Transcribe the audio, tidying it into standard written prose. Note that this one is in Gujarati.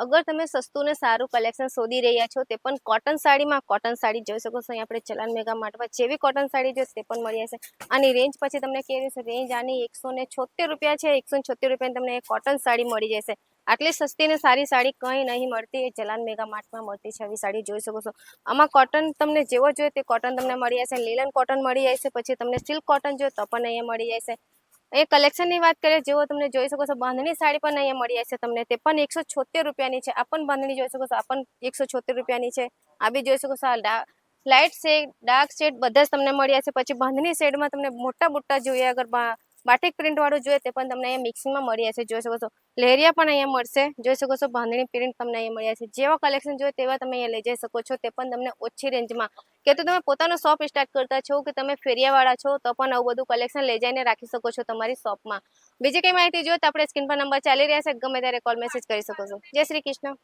अगर તમે સસ્તું ને સારું કલેક્શન શોધી રહ્યા છો તે પણ કોટન સાડીમાં કોટન સાડી જોઈ શકો છો અહીં આપણે ચલાન મેગા માર્ટમાં જેવી કોટન સાડી જોઈએ તે પણ મળી જશે આની રેન્જ પછી તમને કેવી છે રેન્જ આની 176 રૂપિયા છે 176 રૂપિયાની તમને કોટન સાડી મળી જશે આટલી સસ્તી ને સારી સાડી કંઈ નહીં મળતી ચલાન મેગા માર્ટમાં મળતી છે આવી સાડી જોઈ શકો છો આમાં કોટન તમને જેવો જોઈએ તે કોટન તમને મળી જશે લીલન કોટન મળી જશે પછી તમને સિલ્ક કોટન જોઈએ તો પણ અહીંયા મળી જશે એ કલેક્શનની વાત કરીએ જેવો તમને જોઈ શકો છો બાંધણી સાડી પણ અહીંયા મળી જશે તમને તે પણ 176 રૂપિયાની છે આ પણ બાંધણી જોઈ શકો છો આ પણ 176 રૂપિયાની છે આ બી જોઈ શકો છો આ લાઇટ શેડ ડાર્ક શેડ બધા જ તમને મળી જશે પછી બાંધણી શેડમાં તમને મોટા મોટા જોઈએ અગર બાટિક પ્રિન્ટ વાળું જોઈએ તે પણ તમને અહીંયા મિક્સિંગમાં મળી જશે જોઈ શકો છો લહેરિયા પણ અહીંયા મળશે જોઈ શકો છો બાંધણી પ્રિન્ટ તમને અહીંયા મળી જશે જેવા કલેક્શન જોઈએ તેવા તમે અહીંયા લઈ જઈ શકો છો તે પણ તમને ઓછી રેન્જમાં કે તો તમે પોતાનો શોપ સ્ટાર્ટ કરતા છો કે તમે ફેરિયાવાળા છો તો પણ આવું બધું કલેક્શન લઈ જઈને રાખી શકો છો તમારી શોપમાં બીજી કઈ માહિતી જોઈએ તો આપણે સ્ક્રીન પર નંબર ચાલી રહ્યા છે ગમે ત્યારે કોલ મેસેજ કરી શકો છો જય શ્રી કૃષ્ણ।